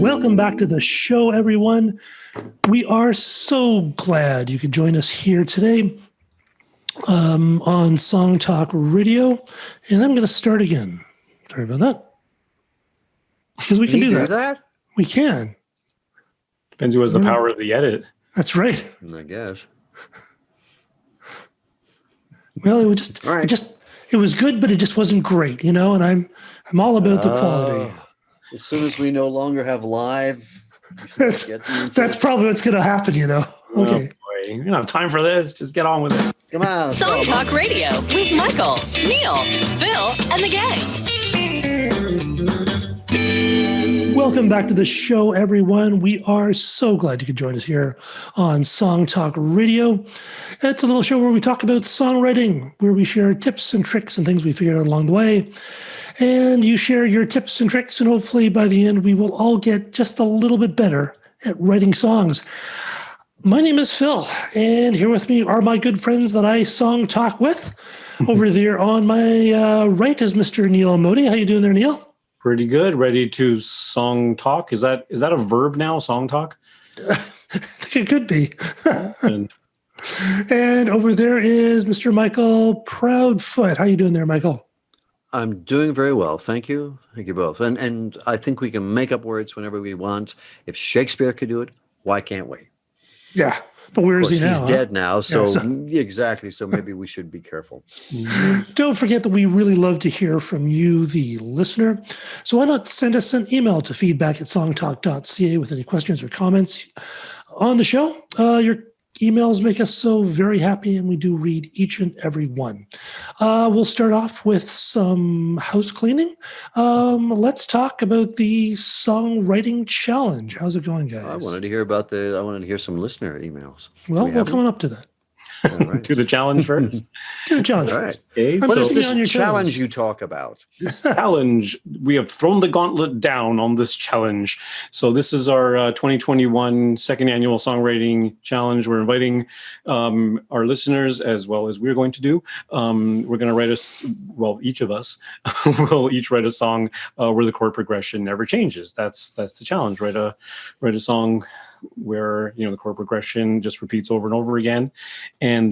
Welcome back to the show, everyone. We are so glad you could join us here today on Song Talk Radio. And I'm going to start again. Sorry about that. Because we can do that. We can. Depends who has the power of the edit. That's right. I guess. Well, it was good, but it just wasn't great, and I'm all about the quality. As soon as we no longer have live, that's probably what's going to happen, Okay. Oh, boy. You don't have time for this. Just get on with it. Come on. Song Talk Radio with Michael, Neal, Phil, and the gang. Welcome back to the show, everyone. We are so glad you could join us here on Song Talk Radio. It's a little show where we talk about songwriting, where we share tips and tricks and things we figured out along the way. And you share your tips and tricks, and hopefully by the end, we will all get just a little bit better at writing songs. My name is Phil, and here with me are my good friends that I song talk with. Over there on my right is Mr. Neel Modi. How you doing there, Neel? Pretty good. Ready to song talk? Is that a verb now? Song talk? I think it could be. And over there is Mr. Michael Proudfoot. How you doing there, Michael? I'm doing very well. Thank you. Thank you both. And I think we can make up words whenever we want. If Shakespeare could do it, why can't we? Yeah. But where is he now? He's dead now. So exactly. So maybe we should be careful. Don't forget that we really love to hear from you, the listener. So why not send us an email to feedback@songtalk.ca with any questions or comments on the show. Your emails make us so very happy, and we do read each and every one. We'll start off with some house cleaning. Let's talk about the songwriting challenge. How's it going, guys? I wanted to hear some listener emails. Well, we're coming up to that. Right. To the challenge first. To the challenge first. Okay, what is this challenge you talk about? This challenge, we have thrown the gauntlet down on this challenge. So this is our 2021 second annual songwriting challenge. We're inviting our listeners, as well as we're going to do. We're going to write each of us will each write a song where the chord progression never changes. That's the challenge. Write a song where the chord progression just repeats over and over again. And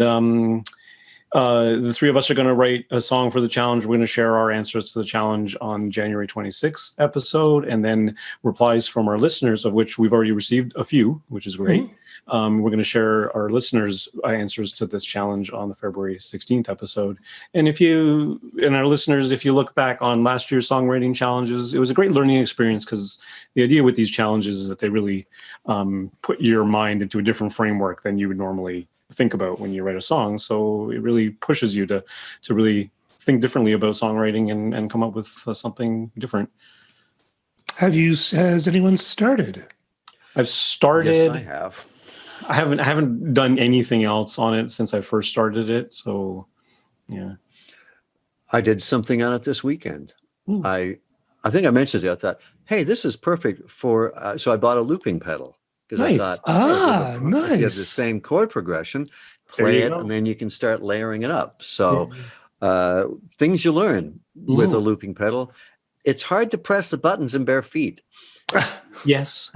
the three of us are going to write a song for the challenge. We're going to share our answers to the challenge on January 26th episode, and then replies from our listeners, of which we've already received a few, which is great. We're going to share our listeners' answers to this challenge on the February 16th episode. And our listeners, if you look back on last year's songwriting challenges, it was a great learning experience, because the idea with these challenges is that they really put your mind into a different framework than you would normally think about when you write a song. So it really pushes you to really think differently about songwriting and come up with something different. Has anyone started? I've started. Yes, I have. I haven't done anything else on it since I first started it. So, yeah. I did something on it this weekend. I think I mentioned it. I thought, hey, this is perfect for. So I bought a looping pedal, because Nice. I thought, nice. You have the same chord progression, play it, and then you can start layering it up. So things you learn with a looping pedal. It's hard to press the buttons in bare feet. Yes.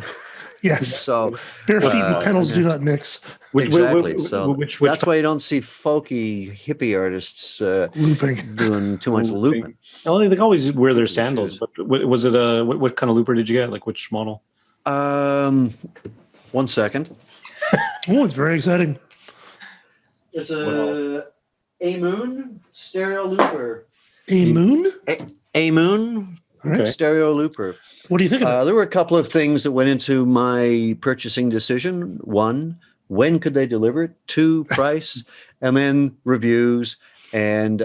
Yes. So bare feet and pedals do not mix. Exactly. So that's why you don't see folky hippie artists looping, doing too much looping. Well, they always wear their sandals. But was it what kind of looper did you get? Like which model? 1 second. Oh, it's very exciting. It's a Moon stereo looper. A Moon? A Moon stereo looper. What do you think of it? There were a couple of things that went into my purchasing decision. 1, when could they deliver it? 2, price, and then reviews. And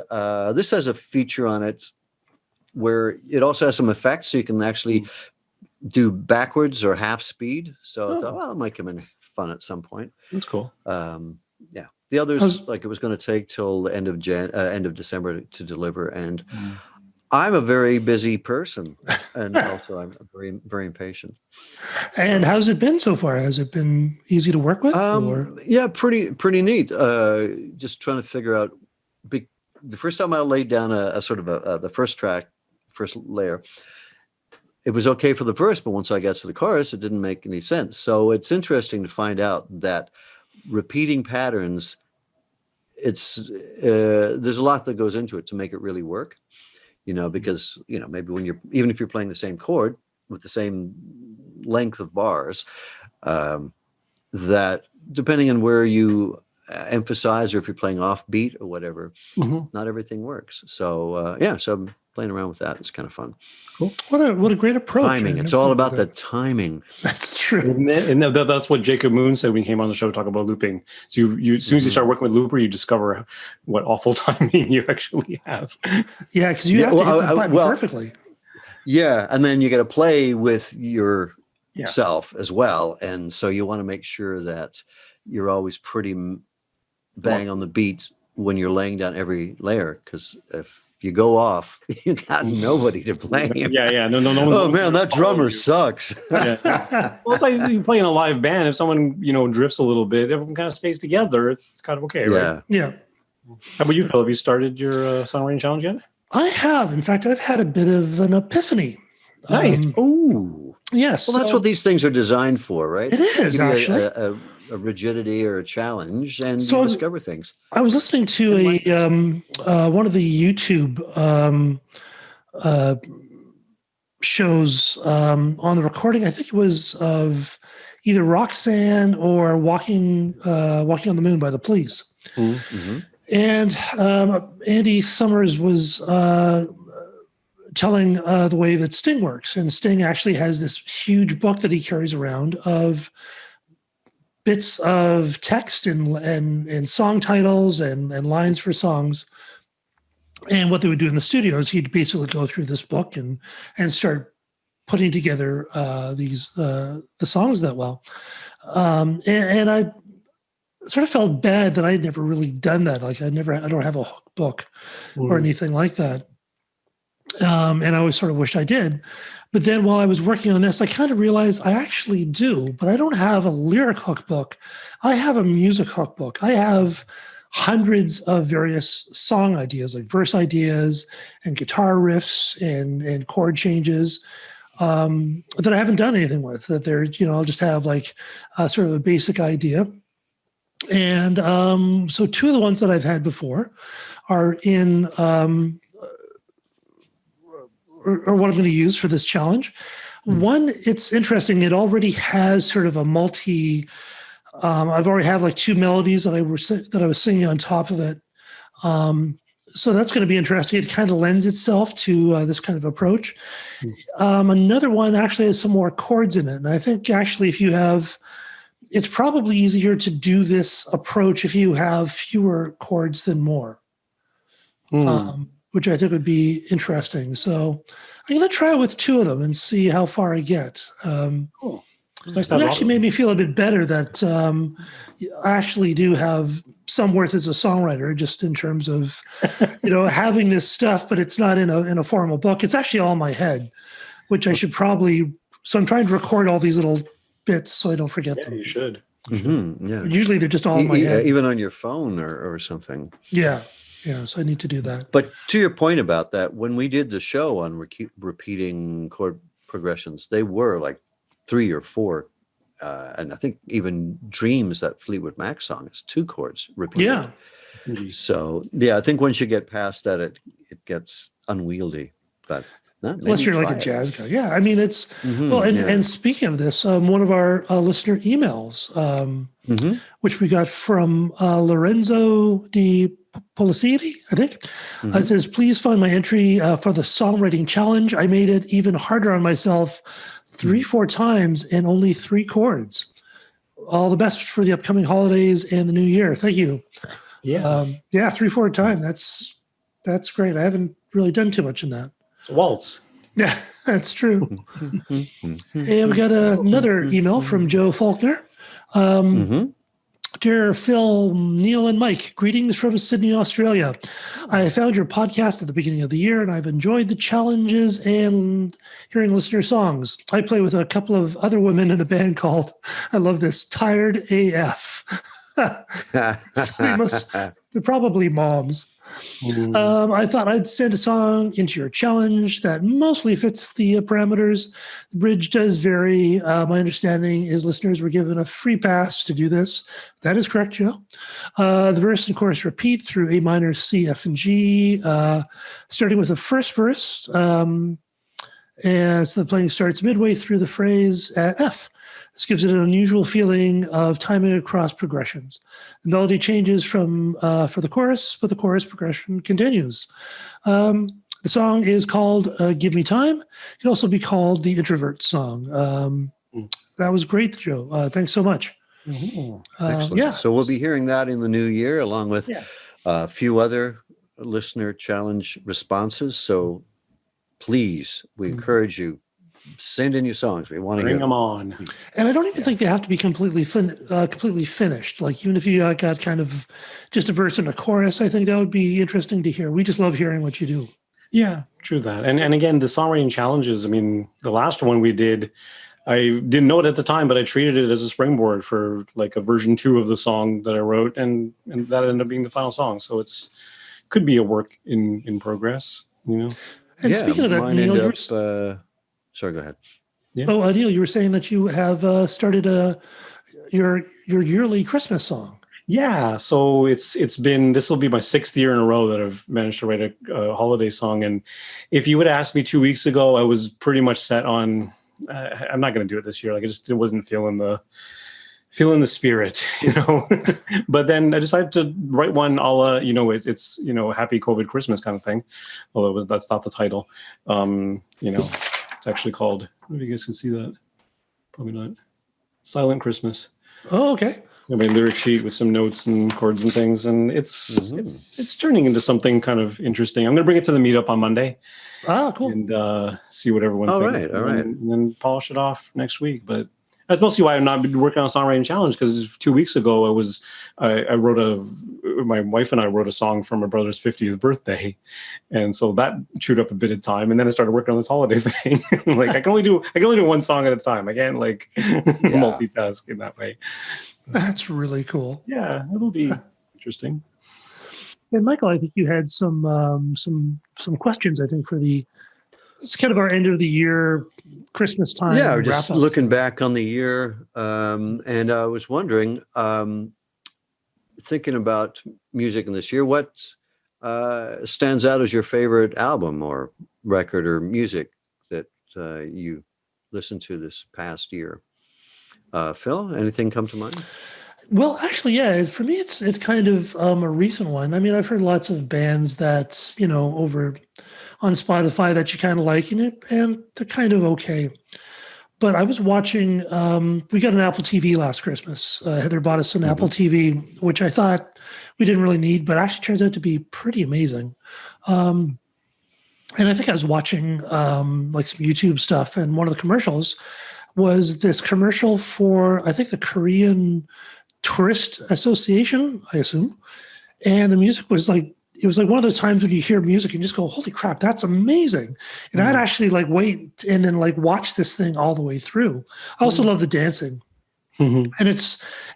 this has a feature on it where it also has some effects, so you can actually do backwards or half speed. So I thought, well, it might come in fun at some point. That's cool. Yeah. The others, it was going to take till the end of December to deliver. And I'm a very busy person, and also I'm very, very impatient. And how's it been so far? Has it been easy to work with? Yeah, pretty neat. Just trying to figure out. The first time I laid down a sort of the first layer, it was okay for the verse, but once I got to the chorus, it didn't make any sense. So it's interesting to find out that repeating patterns, it's there's a lot that goes into it to make it really work, because, maybe even if you're playing the same chord with the same length of bars, that depending on where you emphasize, or if you're playing offbeat or whatever, not everything works. So, so I'm playing around with that. It's kind of fun. Cool. What a great approach. Timing. It's all about the timing. That's true. And that's what Jacob Moon said when he came on the show to talk about looping. So you as soon as you start working with looper, you discover what awful timing you actually have. Yeah, because you have to hit the button perfectly. Yeah, and then you got to play with yourself as well. And so you want to make sure that you're always pretty bang on the beat when you're laying down every layer, because if you go off, you got nobody to blame. Yeah. No. Oh man, that drummer sucks. Yeah. Well, it's like you play in a live band. If someone drifts a little bit, everyone kind of stays together. It's kind of okay, right? Yeah. How about you, Phil? Have you started your songwriting challenge yet? I have. In fact, I've had a bit of an epiphany. Nice. Oh, yes. Well, that's what these things are designed for, right? It is, Give you actually. a rigidity or a challenge, and you discover things. I was listening to one of the YouTube shows on the recording. I think it was of either Roxanne or Walking on the Moon by the Police. Mm-hmm. And Andy Summers was telling the way that Sting works. And Sting actually has this huge book that he carries around of bits of text and song titles and lines for songs. And what they would do in the studio is he'd basically go through this book and start putting together the songs that well. And I sort of felt bad that I had never really done that. Like I don't have a hook book or anything like that. And I always sort of wished I did. But then while I was working on this, I kind of realized I actually do, but I don't have a lyric hook book. I have a music hook book. I have hundreds of various song ideas, like verse ideas and guitar riffs and chord changes that I haven't done anything with. That they're, I'll just have like sort of a basic idea. And so two of the ones that I've had before are in or what I'm going to use for this challenge. One, it's interesting. It already has sort of a multi. I've already have like two melodies that I was singing on top of it. So that's going to be interesting. It kind of lends itself to this kind of approach. Another one actually has some more chords in it, and I think actually it's probably easier to do this approach if you have fewer chords than more. Which I think would be interesting. So I'm going to try it with two of them and see how far I get. Cool. It actually made me feel a bit better that I actually do have some worth as a songwriter, just in terms of, having this stuff, but it's not in a formal book. It's actually all in my head, which I should probably. So I'm trying to record all these little bits so I don't forget them. You should. Mm-hmm. Yeah. Usually they're just all in my head. Even on your phone or something. Yeah. Yeah, so I need to do that. But to your point about that, when we did the show on repeating chord progressions, they were like 3 or 4. And I think even Dreams, that Fleetwood Mac song, is 2 chords repeated. Yeah. So, I think once you get past that, it gets unwieldy. But unless you're like a jazz guy. Yeah, I mean, it's... And speaking of this, one of our listener emails, which we got from Lorenzo Di Policiti, I think. It says, please find my entry for the songwriting challenge. I made it even harder on myself 3-4 times and only 3 chords. All the best for the upcoming holidays and the new year. Thank you. Yeah. 3-4 times. That's great. I haven't really done too much in that. It's a waltz. Yeah, that's true. And we got another email from Joe Faulkner. Dear Phil, Neil, and Mike, greetings from Sydney, Australia. I found your podcast at the beginning of the year, and I've enjoyed the challenges and hearing listener songs. I play with a couple of other women in a band called, I love this, Tired AF. So They're probably moms. I thought I'd send a song into your challenge that mostly fits the parameters. The bridge does vary. My understanding is listeners were given a free pass to do this. That is correct, Joe. The verse and chorus repeat through A minor, C, F, and G, starting with the first verse. And so the playing starts midway through the phrase at F. This gives it an unusual feeling of timing across progressions. The melody changes from for the chorus, but the chorus progression continues. The song is called Give Me Time. It can also be called the Introvert Song. That was great, Joe. Thanks so much. Excellent. Yeah. So we'll be hearing that in the new year, along with a few other listener challenge responses. So please, we encourage you, send in your songs. We want to hear them on. And I don't even think they have to be completely finished. Like even if you got kind of just a verse and a chorus, I think that would be interesting to hear. We just love hearing what you do. Yeah, true that. And again, the songwriting challenges, I mean, the last one we did, I didn't know it at the time, but I treated it as a springboard for like a version 2 of the song that I wrote, and that ended up being the final song. So could be a work in progress, you know. And speaking of that, Neal, sorry, go ahead. Yeah. Oh, Neal, you were saying that you have started your yearly Christmas song. Yeah, so this will be my 6th year in a row that I've managed to write a holiday song. And if you would ask me 2 weeks ago, I was pretty much set on, I'm not going to do it this year. Like it wasn't feeling the spirit, you know. But then I decided to write one a la, you know, it's you know, Happy COVID Christmas kind of thing. Although that's not the title. You know, it's actually called, maybe you guys can see that. Probably not. Silent Christmas. Oh, okay. I mean, lyric sheet with some notes and chords and things, and it's turning into something kind of interesting. I'm going to bring it to the meetup on Monday. Ah, cool. And see what everyone thinks. All right. And then polish it off next week. But that's mostly why I've not been working on a songwriting challenge, because 2 weeks ago my wife and I wrote a song for my brother's 50th birthday, and so that chewed up a bit of time. And then I started working on this holiday thing. Like I can only do one song at a time. I can't like multitask in that way. That's really cool. Yeah, it'll be interesting. And Michael, I think you had some questions. I think it's kind of our end of the year, Christmas time. Yeah, we're just looking back on the year, and I was wondering, thinking about music in this year, what stands out as your favorite album or record or music that you listened to this past year? Phil, anything come to mind? Well, actually, yeah. For me, it's kind of a recent one. I mean, I've heard lots of bands that, you know, over on Spotify that you kind of like, and they're kind of okay. But I was watching. We got an Apple TV last Christmas. Heather bought us an Apple TV, which I thought we didn't really need, but actually turns out to be pretty amazing. And I think I was watching like some YouTube stuff, and one of the commercials was this commercial for, I think, the Korean Tourist Association, I assume. And the music was like, it was like one of those times when you hear music and just go, holy crap, that's amazing. And I'd actually like wait and then like watch this thing all the way through. I also love the dancing. And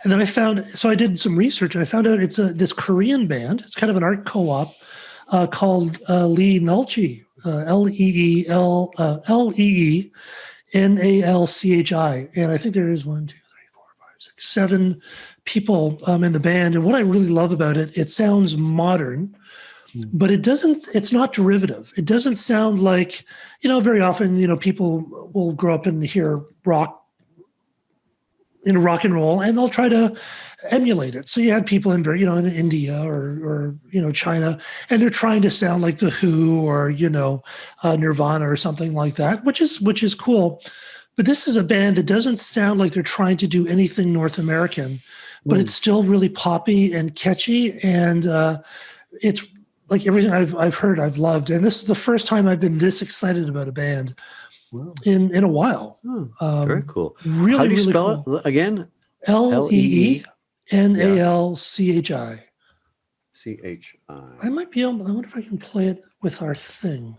then I found, so I did some research and I found out it's this Korean band. It's kind of an art co-op called Leenalchi, Leenalchi. And I think there is 1, 2, 3, 4, 5, 6, 7 people in the band. And what I really love about it, it sounds modern, but it's not derivative. It doesn't sound like, you know, very often, you know, people will grow up and hear rock and roll, and they'll try to emulate it. So you had people in India or you know, China, and they're trying to sound like The Who or, you know, Nirvana or something like that, which is cool. But this is a band that doesn't sound like they're trying to do anything North American, but it's still really poppy and catchy, and it's like everything I've heard, I've loved. And this is the first time I've been this excited about a band in a while. Very cool. Really, how do you really spell cool. it again? Leenalchi. CHI. I might be able. I wonder if I can play it with our thing.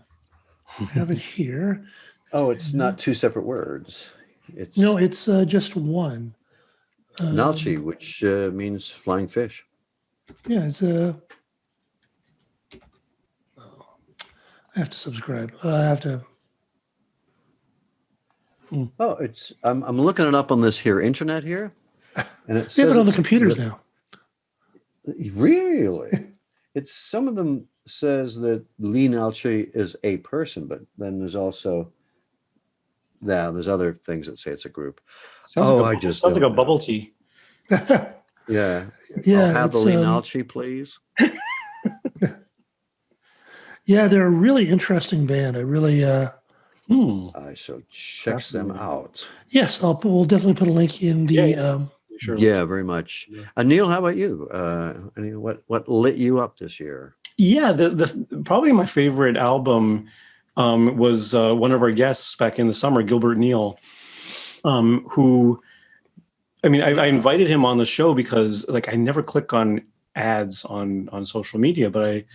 I have it here. Oh, it's not 2 separate words. No, it's just one. Nalchi, which means flying fish. Yeah, it's I have to subscribe. I have to. Oh, it's I'm looking it up on this here internet here, and it We says have it on the it's computers now. Really? It's some of them says that Leenalchi is a person, but then there's also there's other things that say it's a group. Sounds Oh, like I a, just sounds like don't a know. bubble tea. Yeah. Yeah, I'll have the it's, Leenalchi, please. yeah, they're a really interesting band. I really, I shall check them Fascinating. out. yes, we'll definitely put a link in the. Yeah. Sure. Yeah, very much. Yeah. Neil, how about you? What lit you up this year? Yeah, the probably my favorite album was one of our guests back in the summer, Gilbert Neal, who, I mean, I invited him on the show because like I never click on ads on social media, but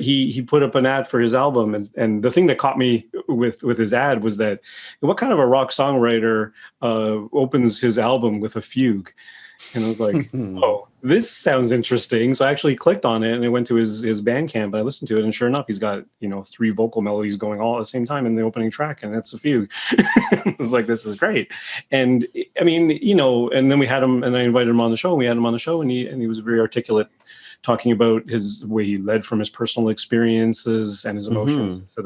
he put up an ad for his album, and the thing that caught me with his ad was that what kind of a rock songwriter opens his album with a fugue. And I was like, oh, this sounds interesting. So I actually clicked on it and I went to his Bandcamp and I listened to it. And sure enough, he's got, 3 vocal melodies going all at the same time in the opening track. And it's a fugue. I was like, this is great. And I mean, and then we had him and I invited him on the show. And we had him on the show and he was very articulate, talking about his way he led from his personal experiences and his emotions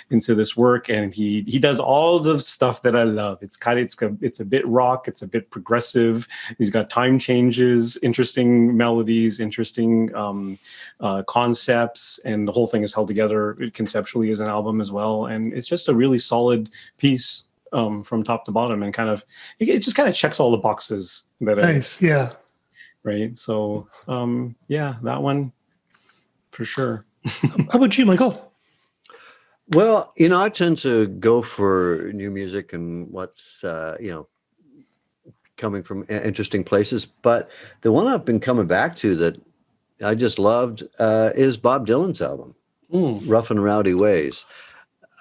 into this work. And he does all the stuff that I love. It's a bit rock, it's a bit progressive. He's got time changes, interesting melodies, interesting concepts, and the whole thing is held together conceptually as an album as well. And it's just a really solid piece from top to bottom, and it just kind of checks all the boxes that Nice, yeah. Right. So, yeah, that one for sure. How about you, Michael? Well, I tend to go for new music and what's, coming from interesting places. But the one I've been coming back to that I just loved is Bob Dylan's album, Rough and Rowdy Ways.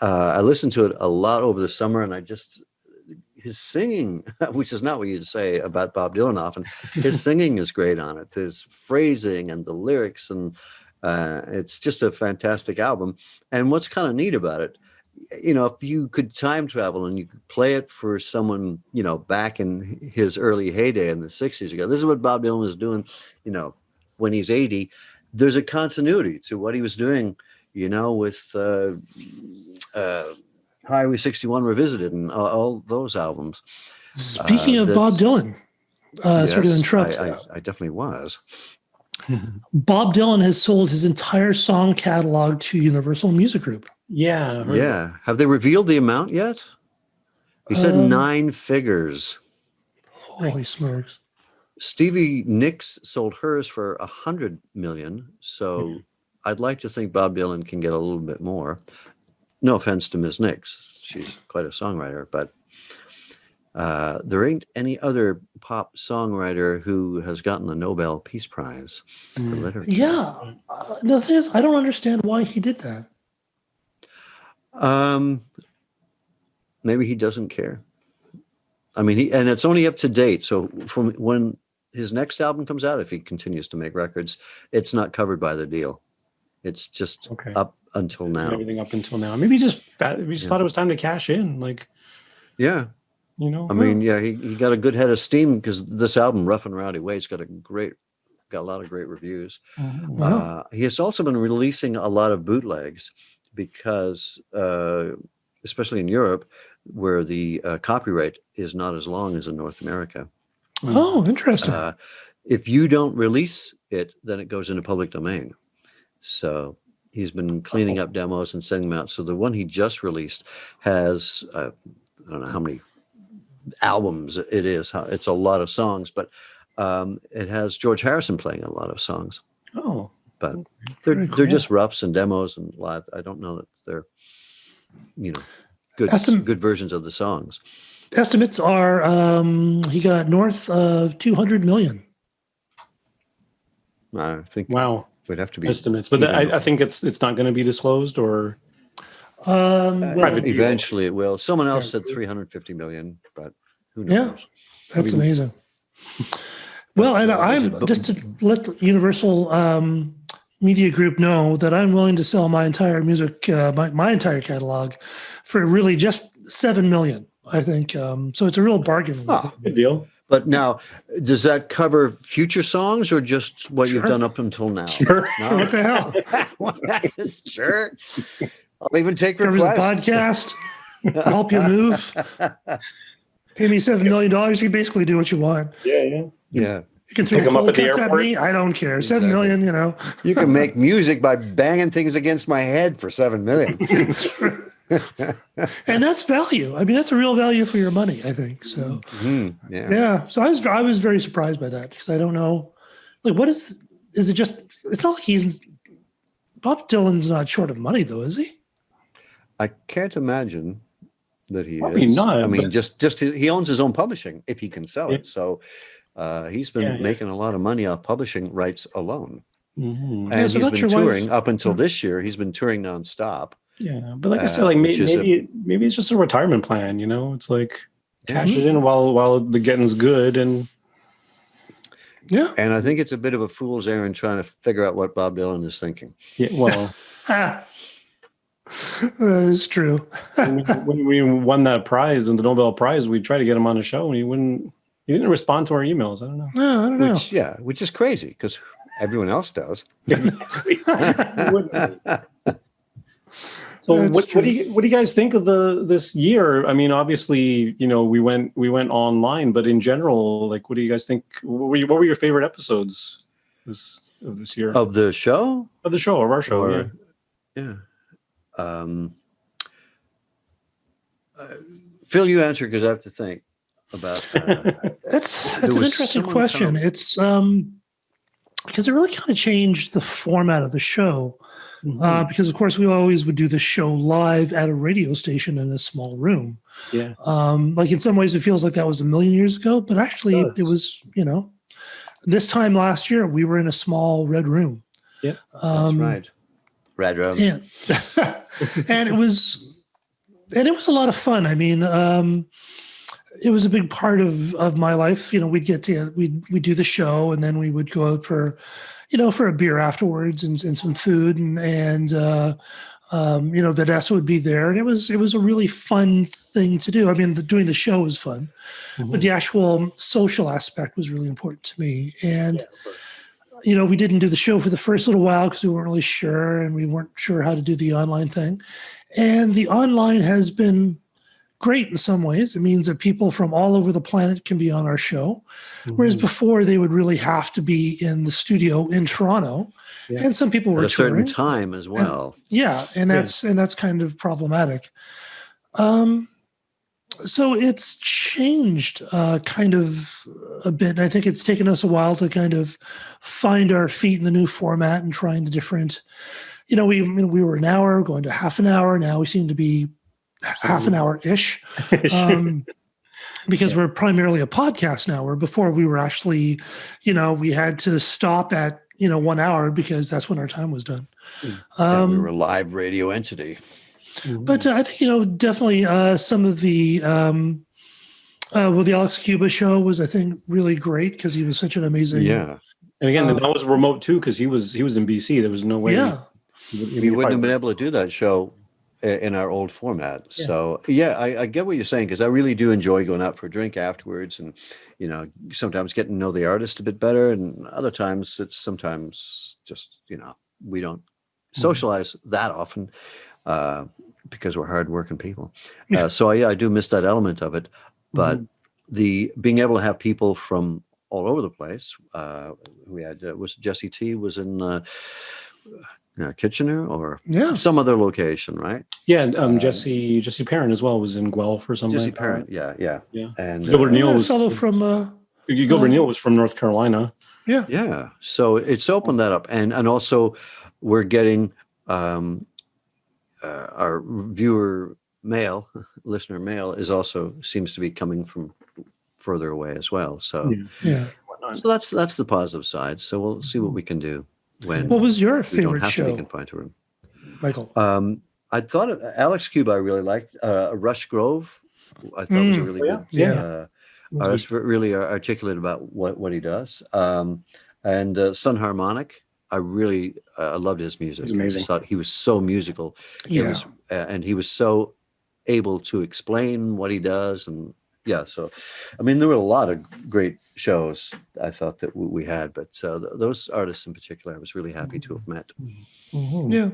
I listened to it a lot over the summer, and his singing, which is not what you'd say about Bob Dylan often, his singing is great on it. His phrasing and the lyrics, and it's just a fantastic album. And what's kind of neat about it, if you could time travel and you could play it for someone, back in his early heyday in the 60s ago, this is what Bob Dylan was doing, when he's 80, there's a continuity to what he was doing, with Highway 61 Revisited and all those albums. Speaking of Bob Dylan, sort of interrupt. I definitely was. Bob Dylan has sold his entire song catalog to Universal Music Group. Yeah. Yeah. Have they revealed the amount yet? He said 9 figures. Holy smokes. Stevie Nicks sold hers for 100 million. So I'd like to think Bob Dylan can get a little bit more. No offense to Ms. Nicks. She's quite a songwriter, but there ain't any other pop songwriter who has gotten the Nobel Peace Prize for literature. Yeah. The thing is, I don't understand why he did that. Maybe he doesn't care. I mean, and it's only up to date. So from when his next album comes out, if he continues to make records, it's not covered by the deal. It's just up until now. Everything up until now. Maybe he just thought it was time to cash in. Like, yeah. I mean, yeah, he got a good head of steam because this album, Rough and Rowdy Ways, got a lot of great reviews. Wow. He has also been releasing a lot of bootlegs because, especially in Europe, where the copyright is not as long as in North America. Oh, interesting. If you don't release it, then it goes into public domain. So he's been cleaning up demos and sending them out. So the one he just released has, I don't know how many albums it is. It's a lot of songs, but it has George Harrison playing a lot of songs. Oh, but Very they're cool. just roughs and demos and live. I don't know that they're, good versions of the songs. Estimates are he got north of 200 million. I think wow. would have to be Estimates, but I think it's not going to be disclosed, or private eventually it will. Someone else said 350 million, but who knows? Yeah, that's amazing. Well, and Is it I'm just to let the Universal Media Group know that I'm willing to sell my entire music, my entire catalog, for really just $7 million. I think so. It's a real bargain. Oh. Good deal. But now, does that cover future songs or just what you've Sure. done up until now? Sure. No? What the hell? Sure. I'll even take Covers the requests. podcast. I'll help you move. Pay me $7 million. You can basically do what you want. Yeah. Yeah. You can throw Pick 'em up cold at the cuts at airport. me. I don't care. Exactly. $7 million, you know. You can make music by banging things against my head for $7 million. And that's value. I mean, that's a real value for your money, I think. So Yeah. yeah. So I was very surprised by that because I don't know. Like, what is it just, it's not like Bob Dylan's not short of money though, is he? I can't imagine that he Probably is. not, I mean, but- just he owns his own publishing if he can sell Yeah. it. So he's been making a lot of money off publishing rights alone. Mhm. And so he's that's been your touring wife's- up until this year. He's been touring nonstop. Yeah, but like I said, like which is maybe it's just a retirement plan. You know, it's like cash Yeah. it in while the getting's good, and Yeah. And I think it's a bit of a fool's errand trying to figure out what Bob Dylan is thinking. yeah. Well, That is true. when we won that prize, when the Nobel Prize, we tried to get him on the show, and he didn't respond to our emails. I don't know. No, I don't know. Which is crazy because everyone else does. So That's what true. do you guys think of this year? I mean, obviously, you know, we went online, but in general, like, what do you guys think? What were your favorite episodes this year Of the show? of the show, of our show? Or- yeah. Yeah. Phil, you answer because I have to think about That's There an was interesting someone question. kind It's because it really kind of changed the format of the show. Because of course we always would do the show live at a radio station in a small room. Yeah. Like in some ways it feels like that was a million years ago, but actually It it does. was, you know, this time last year we were in a small red room. Yeah, That's right. Rad Room. Yeah. and it was a lot of fun. I mean, it was a big part of my life. You know, we'd do the show and then we would go out for a beer afterwards and some food and Vanessa would be there. And it was a really fun thing to do. I mean, doing the show was fun, but the actual social aspect was really important to me. And, we didn't do the show for the first little while because we weren't really sure and we weren't sure how to do the online thing. And the online has been great in some ways. It means that people from all over the planet can be on our show. Whereas before they would really have to be in the studio in Toronto. Yeah. And some people were At a certain touring. time as well. And that's kind of problematic. So it's changed kind of a bit. And I think it's taken us a while to kind of find our feet in the new format and trying the different, we were an hour going to half an hour. Now we seem to be half an hour-ish. Because we're primarily a podcast now, where before we were actually, we had to stop at, 1 hour because that's when our time was done. Yeah, we were a live radio entity. But I think, definitely some of the, the Alex Cuba show was, I think, really great because he was such an amazing. Yeah. And again, that was remote too because he was in BC. There was no way. Yeah. We wouldn't have been able to do that show in our old format. Yeah. So I get what you're saying because I really do enjoy going out for a drink afterwards and sometimes getting to know the artist a bit better, and other times it's sometimes just we don't socialize that often because we're hardworking people. So I do miss that element of it, but the being able to have people from all over the place. We had was Jesse T was in Kitchener or some other location, right? Yeah, Jesse Perrin as well was in Guelph or something. Jesse like Parent, that. yeah. And Gilbert Neal A was fellow from. Gilbert Neal was from North Carolina. yeah. So it's opened that up, and also we're getting our listener mail is also seems to be coming from further away as well. So so that's the positive side. So we'll see what we can do when. What was your we don't favorite have to be show, confined to a room. Michael? I thought Alex Cuba I really liked. Rush Grove I thought was a really good. artist, really articulate about what he does. And Sun Harmonic, I really loved his music. He's amazing. I just thought he was so musical. Yeah. And he was so able to explain what he does. And yeah, so I mean, there were a lot of great shows I thought that we had, but those artists in particular, I was really happy to have met. Yeah.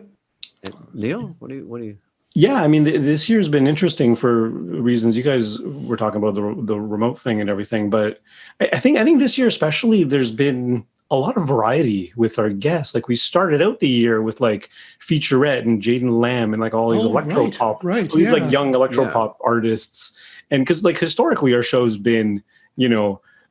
And Neil, what do you? Yeah, I mean, this year's been interesting for reasons. You guys were talking about the remote thing and everything, but I think this year especially, there's been a lot of variety with our guests. Like we started out the year with like Featurette and Jaden Lamb and like all these electro pop, these like young electro pop artists. And because like historically our show's been,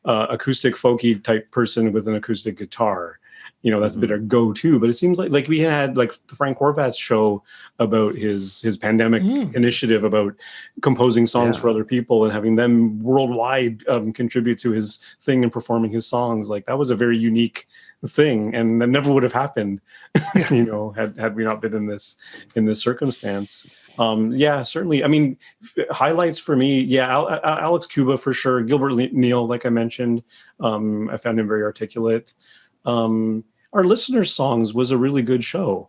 acoustic folky type person with an acoustic guitar. That's been our go-to, but it seems like we had like Frank Horvat's show about his pandemic initiative about composing songs for other people and having them worldwide contribute to his thing and performing his songs. Like that was a very unique thing, and that never would have happened, had we not been in this circumstance. Certainly. I mean, highlights for me, Alex Cuba for sure. Gilbert Neel, like I mentioned, I found him very articulate. Our listeners' songs was a really good show.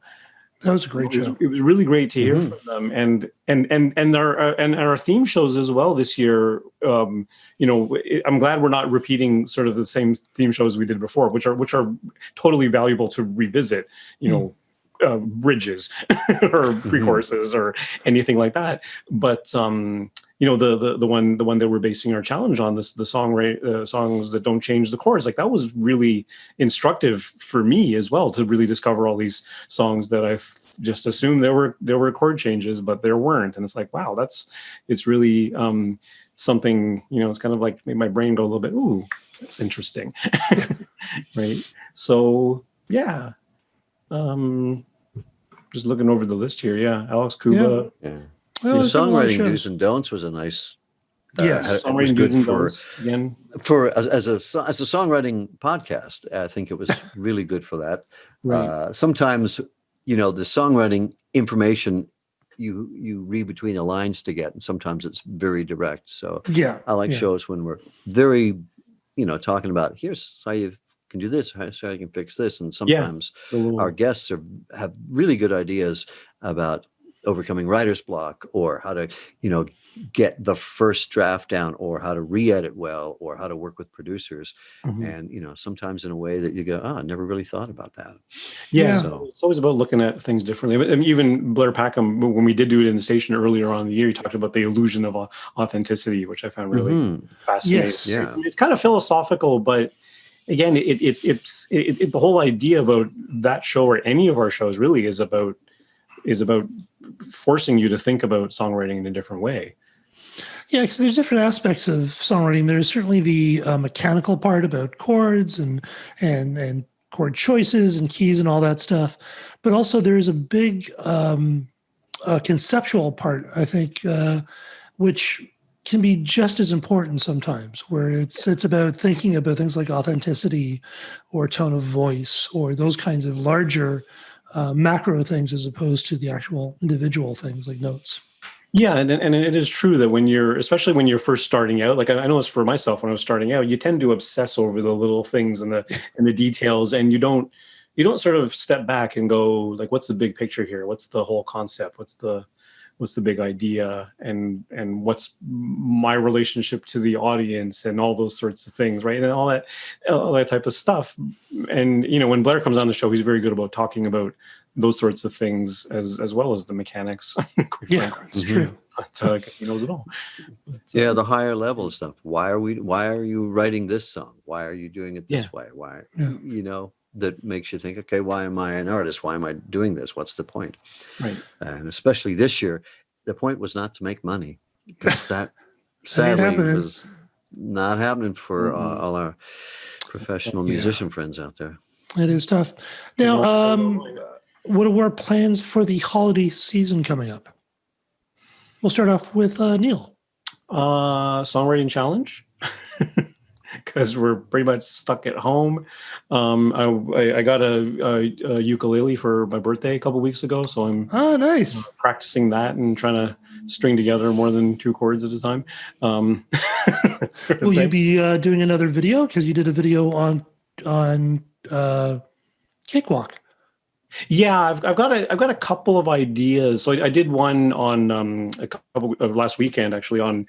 That was a great show. It was really great to hear from them, and our theme shows as well this year. I'm glad we're not repeating sort of the same theme shows we did before, which are totally valuable to revisit. Bridges or pre-choruses or anything like that. But the one that we're basing our challenge on, the songs that don't change the chords, like that was really instructive for me as well to really discover all these songs that I just assumed there were chord changes, but there weren't. And it's like, wow, it's really something. It's kind of like made my brain go a little bit, ooh, that's interesting, right? So yeah. Just looking over the list here, Alex Cuba. Yeah. Well, songwriting do's and don'ts was a nice. Songwriting do's and don'ts again. As a songwriting podcast, I think it was really good for that. Right. Sometimes, the songwriting information you read between the lines to get, and sometimes it's very direct. So I like shows when we're very, talking about here's how you can do this, so I can fix this. And sometimes our guests have really good ideas about overcoming writer's block, or how to, get the first draft down, or how to re-edit well, or how to work with producers. And, sometimes in a way that you go, I never really thought about that. Yeah. So it's always about looking at things differently. But even Blair Packham, when we did do it in the station earlier on in the year, he talked about the illusion of authenticity, which I found really fascinating. Yes. Yeah. It's kind of philosophical, but again, it's the whole idea about that show, or any of our shows, really is about forcing you to think about songwriting in a different way. Yeah, because there's different aspects of songwriting. There's certainly the mechanical part about chords and chord choices and keys and all that stuff, but also there is a big conceptual part, I think, which can be just as important sometimes, where it's about thinking about things like authenticity or tone of voice or those kinds of larger macro things, as opposed to the actual individual things like notes. Yeah, and it is true that especially when you're first starting out, like I know it's for myself when I was starting out, you tend to obsess over the little things and the details, and you don't sort of step back and go like, what's the big picture here? What's the whole concept? What's the big idea, and what's my relationship to the audience, and all those sorts of things, right? And all that type of stuff. And when Blair comes on the show, he's very good about talking about those sorts of things as well as the mechanics. It's true. But I guess he knows it all. But, the higher level stuff. Why are you writing this song? Why are you doing it this way? Why that makes you think, okay, why am I an artist? Why am I doing this? What's the point? Right. And especially this year, the point was not to make money, because that sadly was not happening for all our professional musician friends out there. It is tough. Now, what are our plans for the holiday season coming up? We'll start off with Neil. Songwriting challenge. Because we're pretty much stuck at home. I got a ukulele for my birthday a couple weeks ago, so I'm nice practicing that and trying to string together more than 2 chords at a time. That sort of Will you thing. be doing another video? Because you did a video on Cakewalk. Yeah, I've got a couple of ideas. So I did one on a couple of last weekend actually on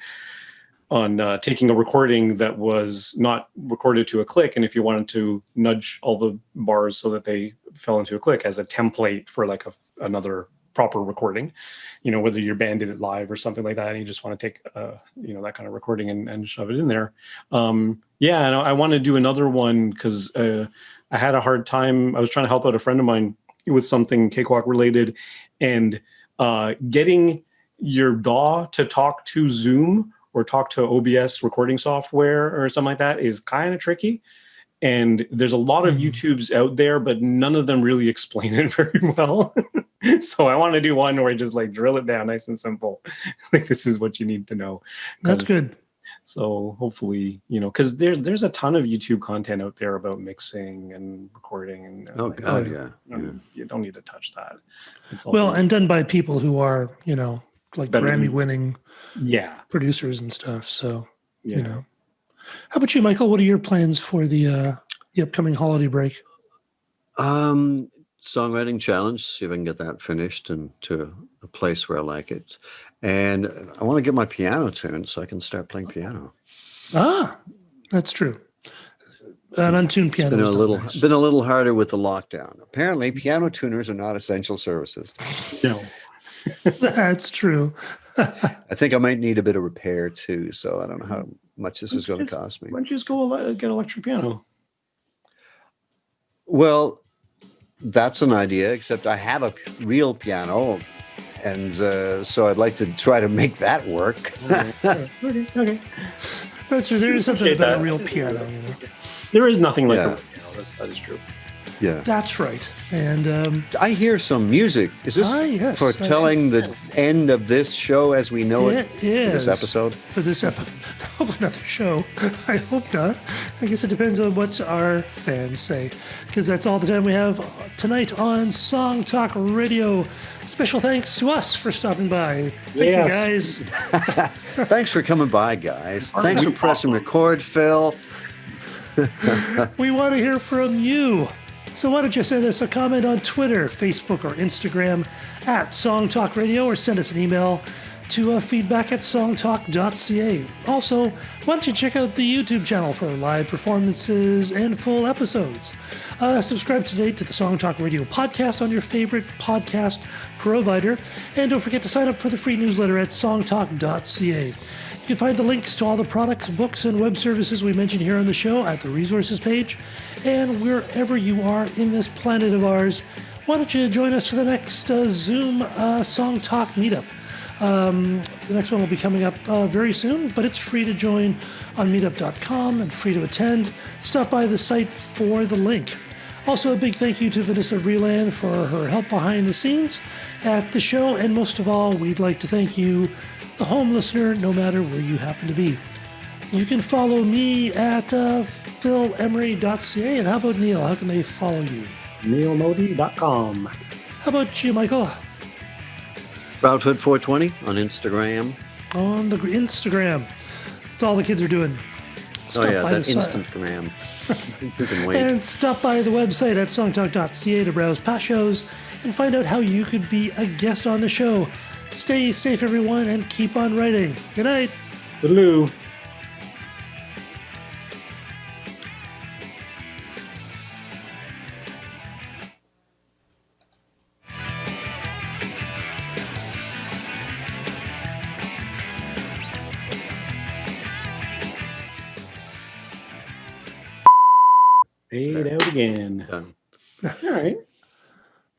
taking a recording that was not recorded to a click, and if you wanted to nudge all the bars so that they fell into a click as a template for like another proper recording, whether your band did it live or something like that, and you just want to take that kind of recording and shove it in there. Yeah, and I want to do another one because I had a hard time. I was trying to help out a friend of mine with something Cakewalk related, and getting your DAW to talk to Zoom or talk to OBS recording software or something like that is kind of tricky. And there's a lot of YouTubes out there, but none of them really explain it very well. So I want to do one where I just like drill it down nice and simple. Like, this is what you need to know. That's good. So hopefully, because there's a ton of YouTube content out there about mixing and recording. And you don't need to touch that. It's all and done by people who are, like Grammy-winning producers and stuff. So, How about you, Michael? What are your plans for the upcoming holiday break? Songwriting challenge, see if I can get that finished and to a place where I like it. And I want to get my piano tuned so I can start playing piano. Ah, that's true. An untuned piano. Been a little harder with the lockdown. Apparently, piano tuners are not essential services. No. That's true. I think I might need a bit of repair too, so I don't know how much this is going to cost me. Why don't you just go get an electric piano? Well, that's an idea, except I have a real piano, and so I'd like to try to make that work. Okay. That's true. There is something about a real piano, There is nothing like a real piano. That is true. Yeah, that's right. And I hear some music. Is this foretelling the end of this show as we know it? It is. For this episode? For this episode of another show. I hope not. I guess it depends on what our fans say, because that's all the time we have tonight on Song Talk Radio. Special thanks to us for stopping by. Thank you, guys. Thanks for coming by, guys. Thanks for pressing record, Phil. We want to hear from you. So why don't you send us a comment on Twitter, Facebook, or Instagram at Song Talk Radio, or send us an email to feedback@songtalk.ca. Also, why don't you check out the YouTube channel for live performances and full episodes. Subscribe today to the Song Talk Radio podcast on your favorite podcast provider. And don't forget to sign up for the free newsletter at songtalk.ca. You can find the links to all the products, books, and web services we mentioned here on the show at the resources page. And wherever you are in this planet of ours, why don't you join us for the next Zoom Song Talk meetup? The next one will be coming up very soon, but it's free to join on meetup.com and free to attend. Stop by the site for the link. Also, a big thank you to Vanessa Vreeland for her help behind the scenes at the show. And most of all, we'd like to thank you, the home listener, no matter where you happen to be. You can follow me at philemery.ca. And how about Neal? How can they follow you? neelmodi.com. How about you, Michael? Proudhood420 on Instagram. On the Instagram. That's all the kids are doing. Stop that Instagram. Who can wait? And stop by the website at songtalk.ca to browse past shows and find out how you could be a guest on the show. Stay safe, everyone, and keep on writing. Good night. Hello. Fade out again. Done. All right.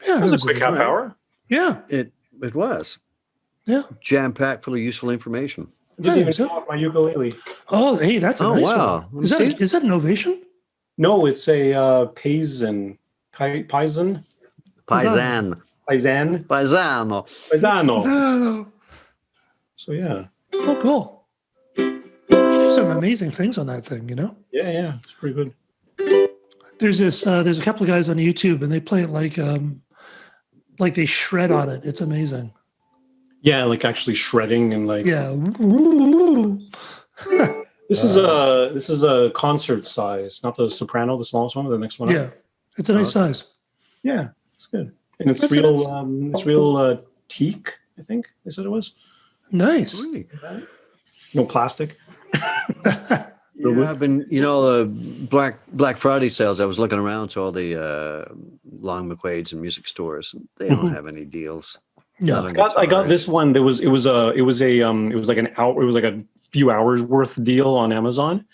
Yeah, That was a quick half hour. Yeah. It was. Yeah. Jam-packed full of useful information. Didn't even so. talk my ukulele. Oh, hey, that's a nice wow. one. Is that an ovation? No, it's a paisan. Paisan. Paisano. Paisano. Oh, So yeah. cool. You do some amazing things on that thing, Yeah. It's pretty good. There's a couple of guys on YouTube, and they play it like they shred on it. It's amazing. Yeah, like actually shredding and like. Yeah. This is a concert size, not the soprano, the smallest one, but the next one. Yeah, up. it's a nice size. Yeah, it's good, and it's That's real. It's real teak. I think they said it was. Nice. Really? No plastic. Yeah, I've been, Black Friday sales. I was looking around to all the Long McQuades and music stores. And they don't have any deals. No, I got this one. It was like a few hours worth deal on Amazon.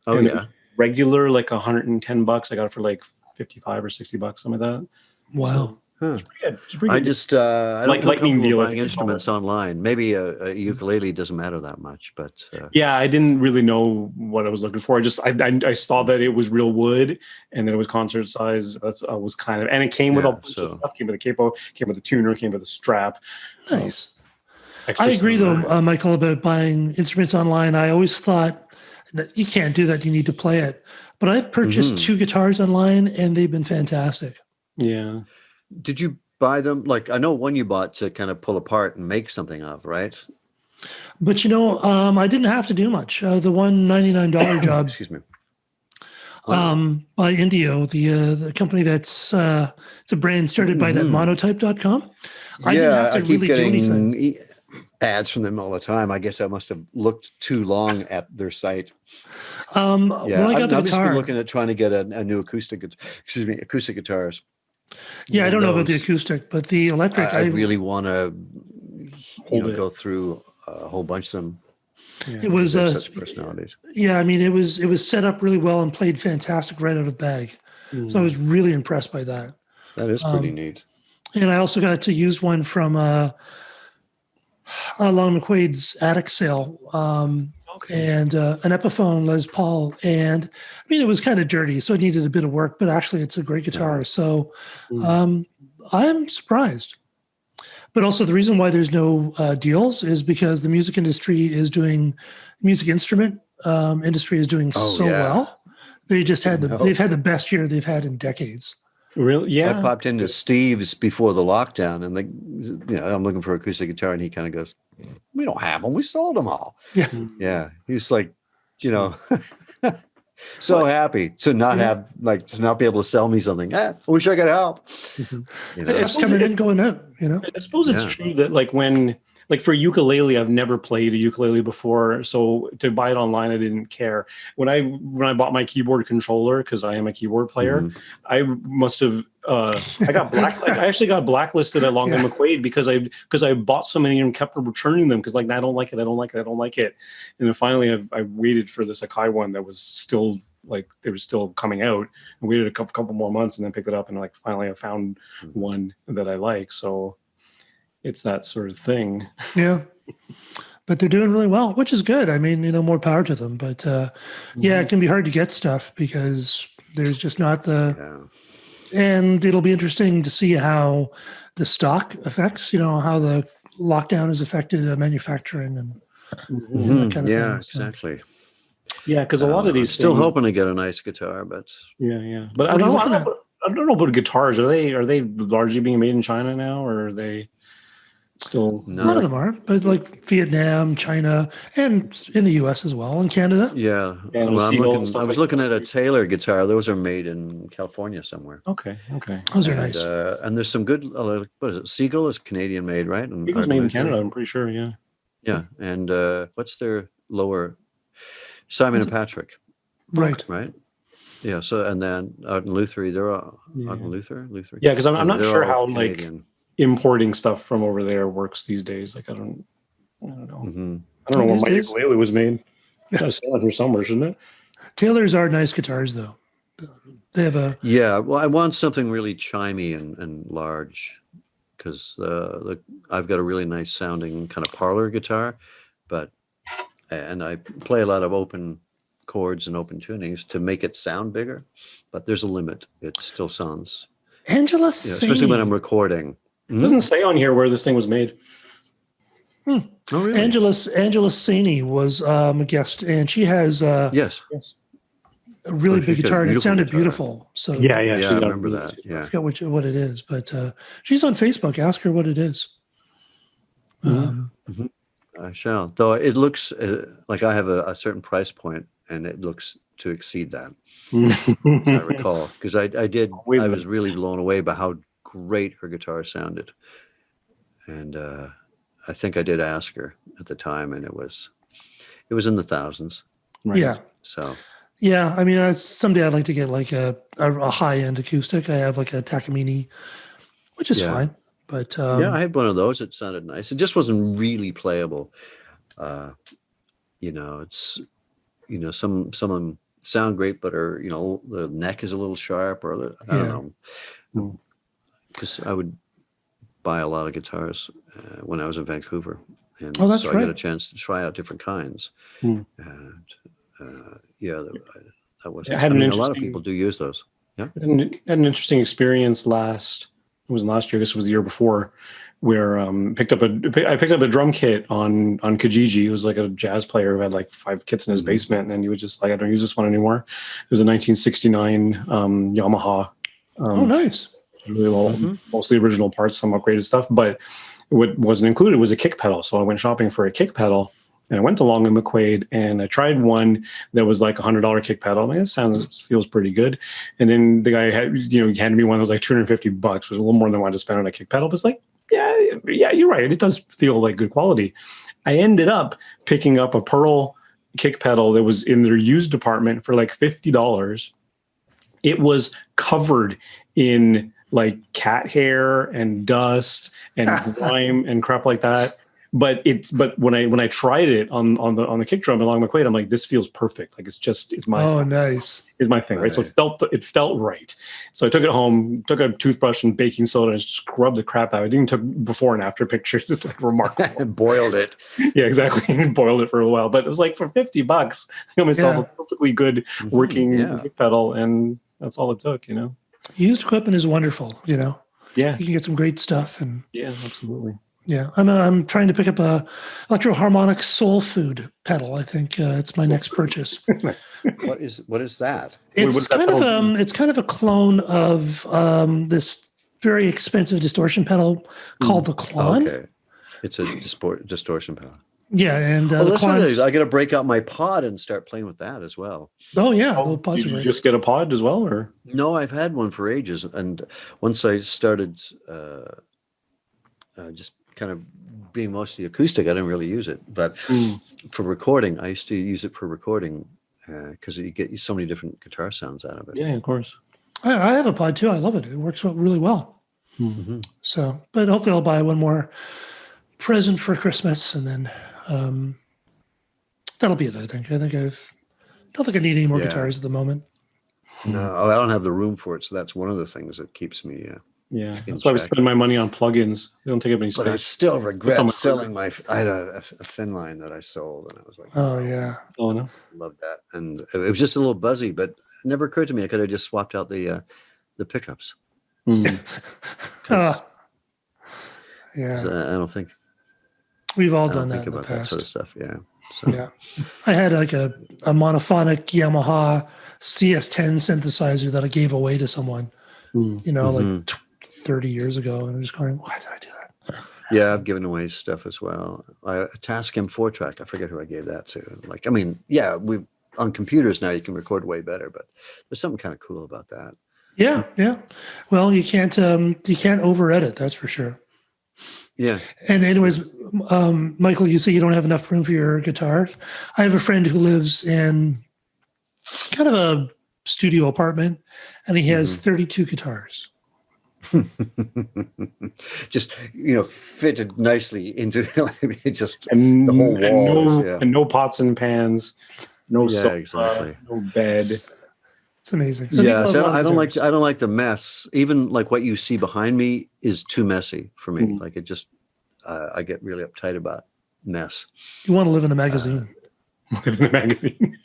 Oh, and yeah. Regular like $110. I got it for like $55 or $60, something like that. wow. Huh. It's pretty good. It's pretty I good. just I don't Like feel lightning comfortable deal, I buying think they call instruments online. Maybe a ukulele doesn't matter that much, but Yeah, I didn't really know what I was looking for. I saw that it was real wood and that it was concert size. That's was kind of, and it came with a bunch of stuff. Came with a capo, came with a tuner, came with a strap. Nice. Extra I agree, stuff. though, Michael, about buying instruments online. I always thought that you can't do that. You need to play it. But I've purchased 2 guitars online, and they've been fantastic. Yeah. did you buy them? Like, I know one you bought to kind of pull apart and make something of, right? But, I didn't have to do much. The one $99 job Excuse me. by Indio, the company that's it's a brand started by that monotype.com. I didn't have to I keep really do anything. getting ads from them all the time. I guess I must have looked too long at their site. When I got the I've just guitar, been looking at trying to get a new acoustic guitars. yeah, I don't know about the Those- acoustic, but the electric, I really want to, Hold it. go through a whole bunch of them. it was They're such personalities. yeah, I mean, it was set up really well and played fantastic right out of bag. So I was really impressed by that. That is pretty neat. And I also got to use one from Long McQuade's attic sale, and an Epiphone Les Paul. And I mean, it was kind of dirty, so it needed a bit of work, but actually it's a great guitar. So I'm surprised. But also the reason why there's no deals is because the music industry music instrument industry is doing so well. They just had they've had the best year they've had in decades. Really? Yeah. I popped into Steve's before the lockdown, and I'm looking for an acoustic guitar, and he kind of goes, "We don't have them. We sold them all." Yeah. Yeah. He's like, so happy to not have to not be able to sell me something. I wish I could help. It's just coming in, going out. I suppose it's true that like for ukulele, I've never played a ukulele before, so to buy it online, I didn't care. When I bought my keyboard controller, because I am a keyboard player, I must have I actually got blacklisted at Long and McQuade because I bought so many and kept returning them because I don't like it, and then finally I waited for this Akai one that was still they were still coming out, and waited a couple more months and then picked it up, and finally I found one that I like. So it's that sort of thing. Yeah. But they're doing really well, which is good. I mean, more power to them. But it can be hard to get stuff because there's just not and it'll be interesting to see how the stock affects, how the lockdown has affected manufacturing and that kind of thing. Exactly. Yeah, because a lot of these still hoping to get a nice guitar, but But I don't know about guitars. Are they largely being made in China now, or are they still? A lot of them are, but like Vietnam, China, and in the U.S. as well, and Canada. Yeah. And I was looking at a Taylor guitar. Those are made in California somewhere. Okay. Those are nice. And there's some good. What is it? Seagull is Canadian made, right? And Seagull's made in Canada. I'm pretty sure. Yeah. Yeah, and what's their lower? Simon and Patrick. Right. Yeah. So and then out in Luthery, they're out in Luther. Yeah, because I'm not sure how Canadian. Importing stuff from over there works these days. I don't know. I don't know when my ukulele was made. It's got to sell it for somewhere, shouldn't it? Taylor's are nice guitars, though. They have a Well, I want something really chimey and large because I've got a really nice sounding kind of parlor guitar, and I play a lot of open chords and open tunings to make it sound bigger, but there's a limit. It still sounds, Angela especially when I'm recording. It doesn't say on here where this thing was made. Oh, really? Angela Saney was a guest, and she has Yes. a really she's big got a guitar, and it beautiful sounded guitar. beautiful. So Yeah, I she's got remember a- that. I Yeah. forget what it is, but she's on Facebook. Ask her what it is. I shall. Though it looks like I have a certain price point, and it looks to exceed that. I recall, because I was really blown away by how great her guitar sounded, and I think I did ask her at the time, and it was in the thousands. Right. Yeah. So yeah, I mean, someday I'd like to get like a high end acoustic. I have like a Takamine, which is fine, but yeah, I had one of those. It sounded nice. It just wasn't really playable. It's some of them sound great, but are the neck is a little sharp, or I don't know. Because I would buy a lot of guitars when I was in Vancouver, and Oh, that's so I right. got a chance to try out different kinds. And that was. I I mean, a lot of people do use those. Yeah, had an interesting experience last year, I guess it was the year before, where I picked up a drum kit on Kijiji. It was like a jazz player who had like 5 kits in his basement, and he was just like, I don't use this one anymore. It was a 1969 Yamaha. oh, nice. Really well, mostly original parts, some upgraded stuff, but what wasn't included was a kick pedal. So I went shopping for a kick pedal, and I went to Long and McQuaid, and I tried one that was like $100 kick pedal. I mean, it feels pretty good. And then the guy he handed me one that was like $250. It was a little more than I wanted to spend on a kick pedal. But it's like, yeah, you're right. It does feel like good quality. I ended up picking up a Pearl kick pedal that was in their used department for like $50. It was covered in like cat hair and dust and grime and crap like that. But when I tried it on the kick drum along McQuaid, I'm like, this feels perfect. Like it's my Oh, style. nice. It's my thing, right? So it felt right. So I took it home, took a toothbrush and baking soda and scrubbed the crap out. I even took before and after pictures. It's like remarkable. Boiled it. Yeah, exactly. Boiled it for a while, but it was like for $50, I got myself a perfectly good working kick pedal, and that's all it took. Used equipment is wonderful. Yeah, you can get some great stuff, and yeah, absolutely. yeah, I'm trying to pick up a Electro Harmonic Soul Food pedal. I think it's my next purchase. Nice. What is that? It's kind of a clone of this very expensive distortion pedal called the Klon. Okay, it's a distortion pedal. Yeah, and the Klon. I got to break out my pod and start playing with that as well. Oh yeah, did you just get a pod as well, or no? I've had one for ages, and once I started just kind of being mostly acoustic, I didn't really use it. But for recording, I used to use it for recording because you get so many different guitar sounds out of it. Yeah, of course. I have a pod too. I love it. It works really well. So, but hopefully I'll buy one more present for Christmas, and then that'll be it. I think I don't think I need any more guitars at the moment. No, I don't have the room for it, so that's one of the things that keeps me. Yeah, that's why I spend my money on plugins. They don't take up any space. But I still regret selling I had a thin line that I sold, and I was like, oh yeah, oh no, love that. And it was just a little buzzy, but it never occurred to me I could have just swapped out the pickups. yeah. I don't think We've all done think that in the about that past. sort of stuff. Yeah. So. Yeah, I had like a monophonic Yamaha CS10 synthesizer that I gave away to someone. Like 30 years ago, and I'm just going, why did I do that? Yeah, I've given away stuff as well. A Tascam 4-track. I forget who I gave that to. Like, I mean, yeah, we on computers now you can record way better, but there's something kind of cool about that. Yeah. Well, you can't over edit, that's for sure. Yeah. And anyways, Michael, you say you don't have enough room for your guitars. I have a friend who lives in kind of a studio apartment, and he has 32 guitars. Just fitted nicely into just and the whole wall. And no pots and pans, no sofa, exactly. no bed. It's amazing. So I don't like the mess. Even like what you see behind me is too messy for me. Like it just I get really uptight about mess. You want to live in a magazine. Live in a magazine.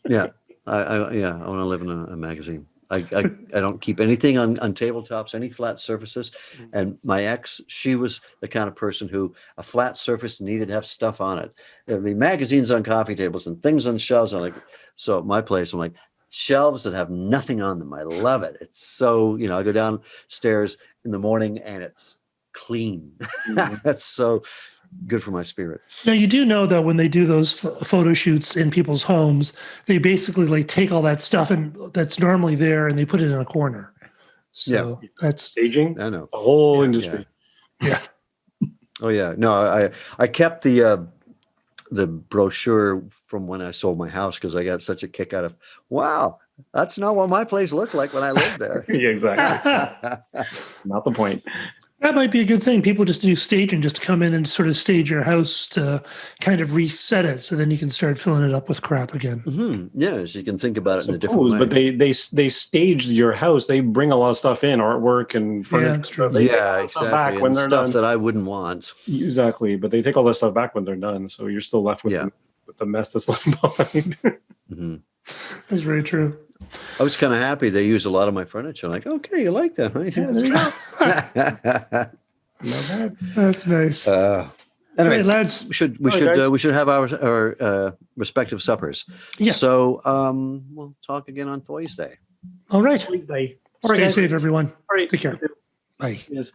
Yeah. I want to live in a magazine. I don't keep anything on tabletops, any flat surfaces. And my ex, she was the kind of person who a flat surface needed to have stuff on it. There'd be magazines on coffee tables and things on shelves. So at my place, I'm like, shelves that have nothing on them. I love it. It's so, I go downstairs in the morning and it's clean. That's so, good for my spirit. Now, you do know that when they do those photo shoots in people's homes, they basically like take all that stuff and that's normally there and they put it in a corner. So that's Staging. I know. The whole industry. yeah. Oh yeah, no, I kept the brochure from when I sold my house because I got such a kick out of, wow, that's not what my place looked like when I lived there. Yeah, exactly. Not the point. That might be a good thing. People just do staging, just to come in and sort of stage your house to kind of reset it, so then you can start filling it up with crap again. Yes, you can think about it in a different way. But they stage your house. They bring a lot of stuff in, artwork and furniture. that's true. They take all that stuff back exactly. when And they're stuff done. that I wouldn't want. Exactly, but they take all that stuff back when they're done. So you're still left with the mess that's left behind. That's very true. I was kind of happy they used a lot of my furniture. I'm like, okay, you like that, huh? You think There you go. Not bad. That's nice. anyway, Right, lads. we should guys. have our respective suppers. Yes. So we'll talk again on Thursday. All right. Tuesday. Stay safe, everyone. All right. Take care. Bye. Yes.